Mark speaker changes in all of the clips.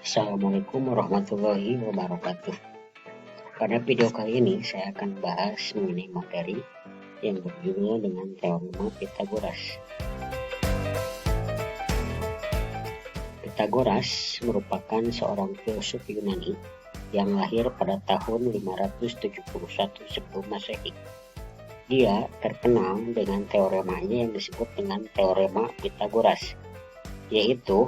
Speaker 1: Assalamualaikum warahmatullahi wabarakatuh. Pada video kali ini saya akan bahas mengenai materi yang berjudul dengan teorema Pythagoras. Pythagoras merupakan seorang filsuf Yunani yang lahir pada tahun 571 sebelum Masehi. Dia terkenal dengan teoremanya yang disebut dengan teorema Pythagoras, yaitu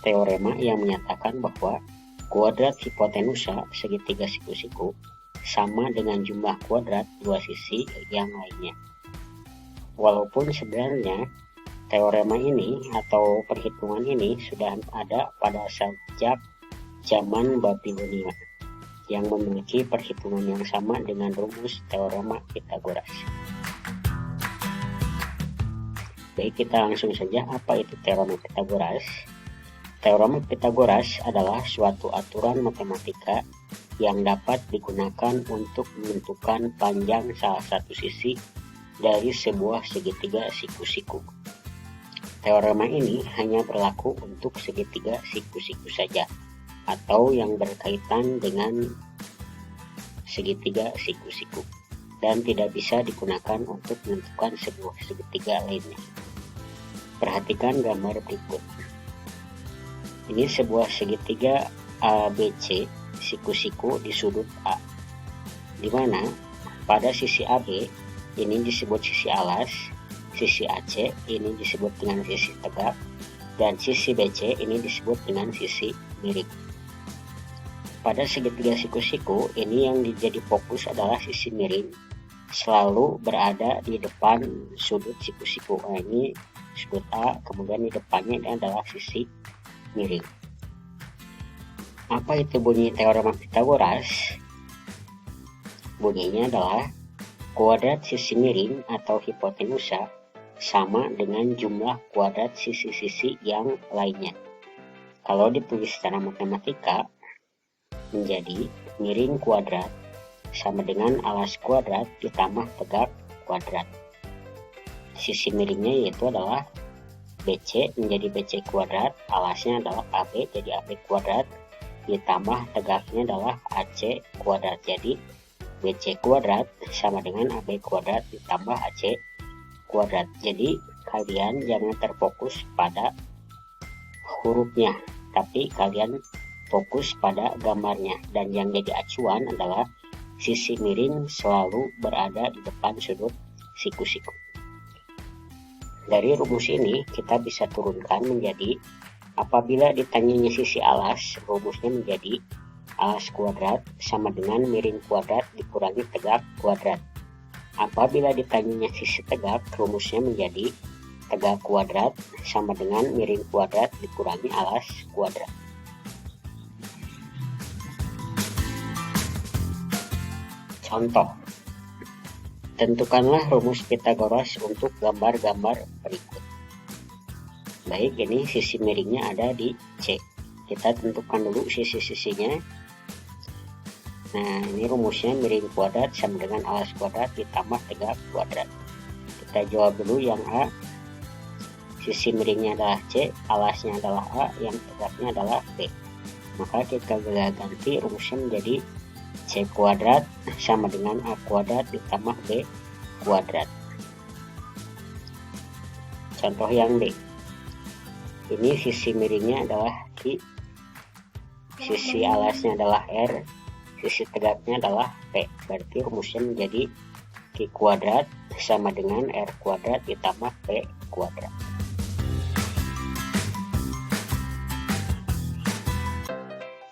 Speaker 1: teorema yang menyatakan bahwa kuadrat hipotenusa segitiga siku-siku sama dengan jumlah kuadrat dua sisi yang lainnya. Walaupun sebenarnya teorema ini atau perhitungan ini sudah ada pada sejak zaman Babilonia yang memiliki perhitungan yang sama dengan rumus teorema Pythagoras. Baik, kita langsung saja, apa itu teorema Pythagoras? Teorema Pythagoras adalah suatu aturan matematika yang dapat digunakan untuk menentukan panjang salah satu sisi dari sebuah segitiga siku-siku. Teorema ini hanya berlaku untuk segitiga siku-siku saja, atau yang berkaitan dengan segitiga siku-siku, dan tidak bisa digunakan untuk menentukan sebuah segitiga lainnya. Perhatikan gambar berikut. Ini sebuah segitiga ABC siku-siku di sudut A, di mana pada sisi AB ini disebut sisi alas, sisi AC ini disebut dengan sisi tegak, dan sisi BC ini disebut dengan sisi miring. Pada segitiga siku-siku ini yang jadi fokus adalah sisi miring, selalu berada di depan sudut siku-siku. Nah, ini sudut A, kemudian di depannya ini adalah sisi miring. Apa itu bunyi teorema Pythagoras? Bunyinya adalah kuadrat sisi miring atau hipotenusa sama dengan jumlah kuadrat sisi-sisi yang lainnya. Kalau ditulis secara matematika menjadi miring kuadrat sama dengan alas kuadrat ditambah tegak kuadrat. Sisi miringnya yaitu adalah BC menjadi BC kuadrat, alasnya adalah AB jadi AB kuadrat, ditambah tegaknya adalah AC kuadrat. Jadi BC kuadrat sama dengan AB kuadrat ditambah AC kuadrat. Jadi kalian jangan terfokus pada hurufnya, tapi kalian fokus pada gambarnya, dan yang jadi acuan adalah sisi miring selalu berada di depan sudut siku-siku. Dari rumus ini kita bisa turunkan menjadi, apabila ditanyanya sisi alas, rumusnya menjadi alas kuadrat sama dengan miring kuadrat dikurangi tegak kuadrat. Apabila ditanyanya sisi tegak, rumusnya menjadi tegak kuadrat sama dengan miring kuadrat dikurangi alas kuadrat. Contoh, tentukanlah rumus Pythagoras untuk gambar-gambar berikut. Baik, ini sisi miringnya ada di C. Kita tentukan dulu sisi-sisinya. Nah, ini rumusnya miring kuadrat sama dengan alas kuadrat ditambah tegak kuadrat. Kita jawab dulu yang A. Sisi miringnya adalah C, alasnya adalah A, yang tegaknya adalah B. Maka kita ganti rumusnya menjadi C kuadrat sama dengan A kuadrat ditambah B kuadrat. Contoh yang B. Ini sisi miringnya adalah Q, sisi alasnya adalah R, sisi tegaknya adalah P. Berarti rumusnya menjadi Q kuadrat sama dengan R kuadrat ditambah P kuadrat.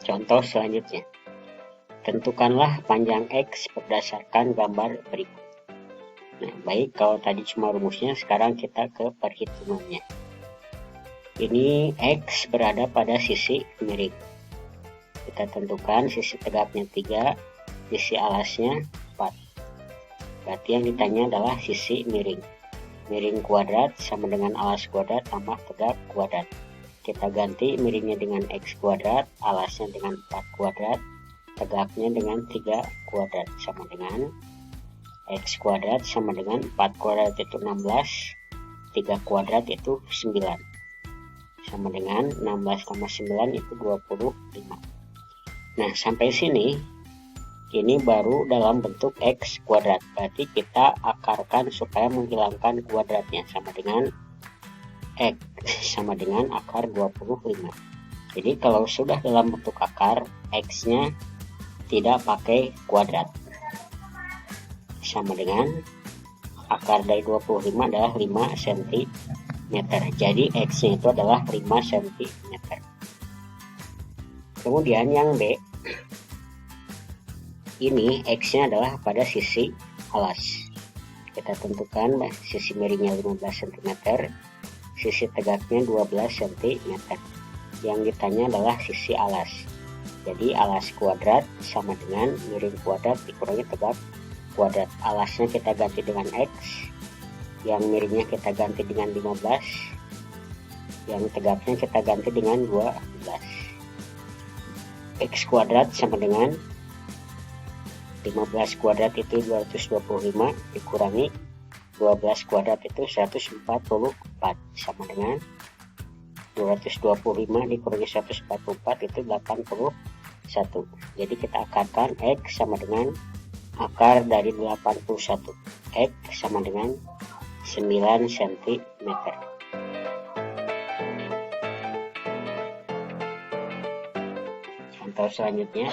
Speaker 1: Contoh selanjutnya. Tentukanlah panjang X berdasarkan gambar berikut. Nah, baik, kalau tadi cuma rumusnya, sekarang kita ke perhitungannya. Ini X berada pada sisi miring. Kita tentukan sisi tegaknya 3, sisi alasnya 4. Berarti yang ditanya adalah sisi miring. Miring kuadrat sama dengan alas kuadrat tambah tegak kuadrat. Kita ganti miringnya dengan X kuadrat, alasnya dengan 4 kuadrat, tegaknya dengan 3 kuadrat sama dengan X kuadrat sama dengan 4 kuadrat itu 16, 3 kuadrat itu 9. sama dengan 16 tambah 9 itu 25. Nah, sampai sini ini baru dalam bentuk X kuadrat. Berarti kita akarkan supaya menghilangkan kuadratnya, sama dengan X sama dengan akar 25. Jadi kalau sudah dalam bentuk akar, X-nya tidak pakai kuadrat. Sama dengan akar dari 25 adalah 5 cm. Jadi X-nya itu adalah 5 cm. Kemudian yang B, ini X-nya adalah pada sisi alas. Kita tentukan sisi miringnya 15 cm, sisi tegaknya 12 cm. Yang ditanya adalah sisi alas. Jadi alas kuadrat sama dengan miring kuadrat dikurangi tegak kuadrat. Alasnya kita ganti dengan X, yang miringnya kita ganti dengan 15, yang tegaknya kita ganti dengan 12. X kuadrat sama dengan 15 kuadrat itu 225 dikurangi 12 kuadrat itu 144, sama dengan 225 dikurangi 144 itu 81. Jadi kita akarkan X sama dengan akar dari 81. X sama dengan 9 cm. Contoh selanjutnya,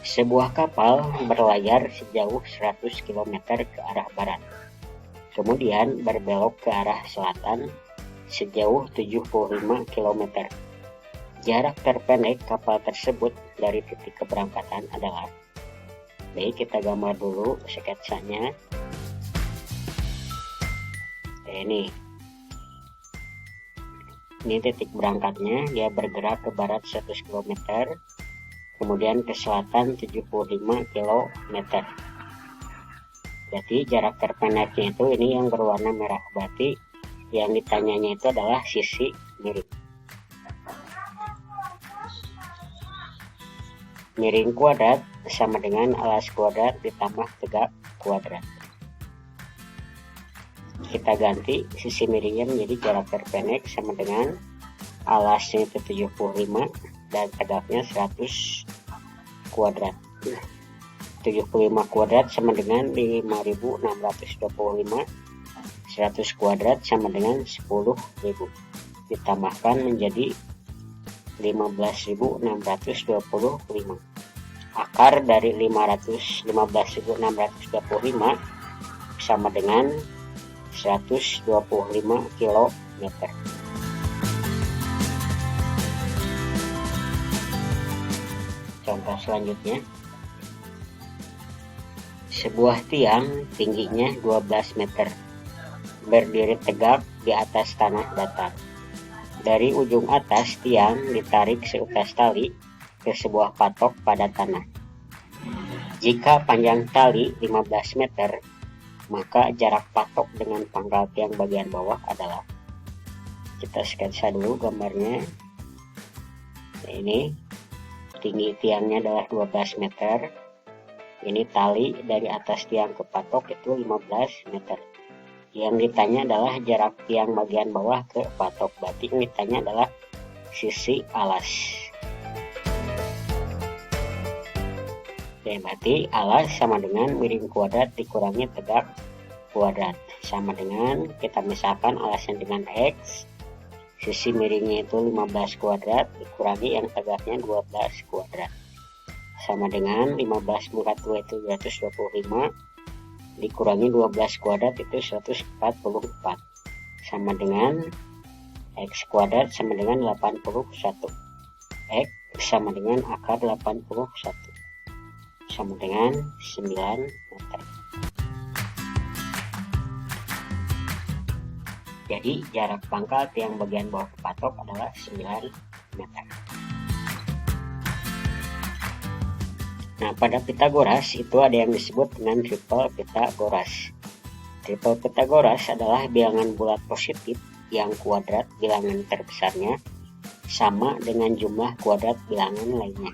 Speaker 1: sebuah kapal berlayar sejauh 100 km ke arah barat, kemudian berbelok ke arah selatan sejauh 75 km. Jarak terpendek kapal tersebut dari titik keberangkatan adalah, baik kita gambar dulu sketsanya. Ini titik berangkatnya, dia bergerak ke barat 100 km, kemudian ke selatan 75 km. Berarti jarak terpendeknya itu ini yang berwarna merah, berarti yang ditanyanya itu adalah sisi miring. Miring kuadrat sama dengan alas kuadrat ditambah tegak kuadrat. Kita ganti sisi miringnya menjadi jarak terpendek sama dengan alasnya itu 75 dan tegaknya 100 kuadrat. 75 kuadrat sama dengan 5625, 100 kuadrat sama dengan 10.000, ditambahkan menjadi 15.625. Akar dari 15.625 sama dengan 125 km. Contoh selanjutnya, sebuah tiang tingginya 12 meter berdiri tegak di atas tanah datar. Dari ujung atas tiang ditarik seutas tali ke sebuah patok pada tanah. Jika panjang tali 15 meter, maka jarak patok dengan pangkal tiang bagian bawah adalah, kita sketsa dulu gambarnya. Ini tinggi tiangnya adalah 12 meter. Ini tali dari atas tiang ke patok itu 15 meter. Yang ditanya adalah jarak tiang bagian bawah ke patok. Berarti yang ditanya adalah sisi alas. Oke, berarti alas sama dengan miring kuadrat dikurangi tegak kuadrat. Sama dengan kita misalkan alasnya dengan X, sisi miringnya itu 15 kuadrat dikurangi yang tegaknya 12 kuadrat. Sama dengan 15 mukat 2 itu 225 dikurangi 12 kuadrat itu 144, sama dengan X kuadrat sama dengan 81. X sama dengan akar 81 sama dengan 9 meter. Jadi jarak pangkal tiang bagian bawah ke patok adalah 9 meter. Nah, pada Pitagoras itu ada yang disebut dengan triple Pitagoras. Triple Pitagoras adalah bilangan bulat positif yang kuadrat bilangan terbesarnya sama dengan jumlah kuadrat bilangan lainnya.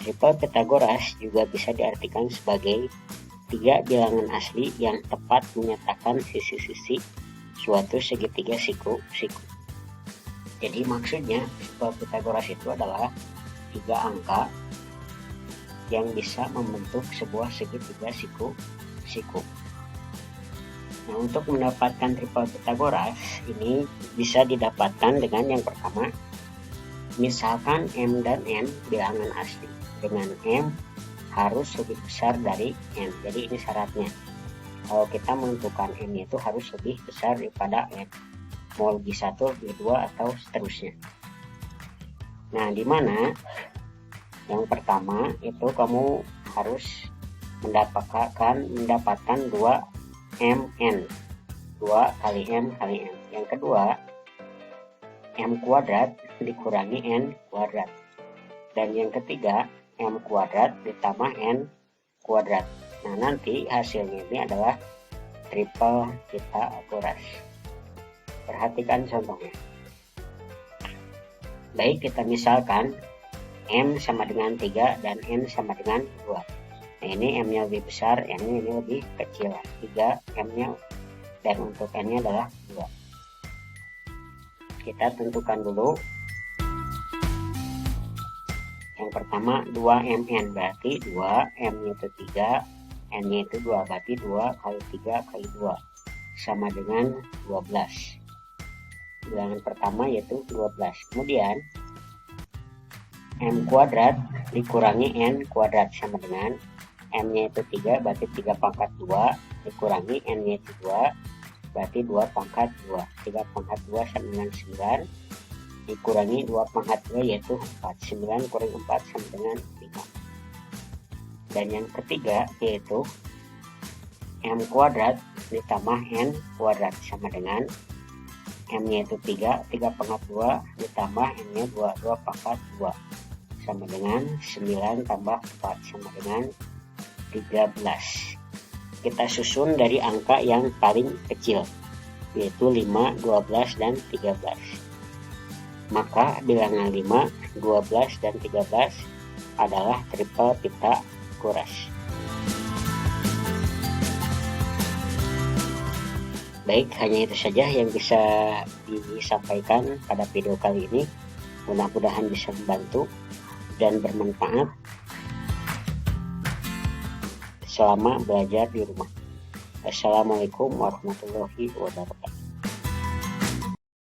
Speaker 1: Triple Pitagoras juga bisa diartikan sebagai 3 bilangan asli yang tepat menyatakan sisi-sisi suatu segitiga siku-siku. Jadi maksudnya Pythagoras itu adalah 3 angka yang bisa membentuk sebuah segitiga siku-siku. Nah, untuk mendapatkan triple Pythagoras ini bisa didapatkan dengan yang pertama, misalkan M dan N bilangan asli, dengan M harus lebih besar dari N. Jadi ini syaratnya. Kalau kita menentukan M itu harus lebih besar daripada N. Mau lebih 1, lebih 2, atau seterusnya. Nah, di mana yang pertama itu kamu harus mendapatkan 2 MN. 2 kali M kali N. Yang kedua, M kuadrat dikurangi N kuadrat. Dan yang ketiga, M kuadrat ditambah N kuadrat. Nah, nanti hasilnya ini adalah triple Pythagoras. Perhatikan contohnya. Baik, kita misalkan M sama dengan 3 dan N sama dengan 2. Nah, ini M-nya lebih besar, N-nya ini lebih kecil. 3 M-nya dan untuk N-nya adalah 2. Kita tentukan dulu. Yang pertama 2MN, berarti 2 M-nya itu 3, N-nya itu 2, berarti 2 kali 3 kali 2 sama dengan 12. Bilangan pertama yaitu 12. Kemudian M kuadrat dikurangi N kuadrat sama dengan M-nya itu 3, berarti 3 pangkat 2 dikurangi N-nya itu 2, berarti 2 pangkat 2. 3 pangkat 2 sama dengan 9 dikurangi 2 pangkat 2 yaitu 4. 9 kurangi 4 sama dengan 5. Dan yang ketiga yaitu M kuadrat ditambah N kuadrat sama dengan M-nya itu 3 pangkat 2 ditambah N-nya 2 pangkat 2 sama dengan 9 tambah 4 sama dengan 13. Kita susun dari angka yang paling kecil, yaitu 5, 12, dan 13. Maka bilangan 5, 12, dan 13 adalah triple Pythagoras. Baik, hanya itu saja yang bisa disampaikan pada video kali ini. Mudah-mudahan bisa membantu dan bermanfaat selama belajar di rumah. Assalamualaikum warahmatullahi wabarakatuh.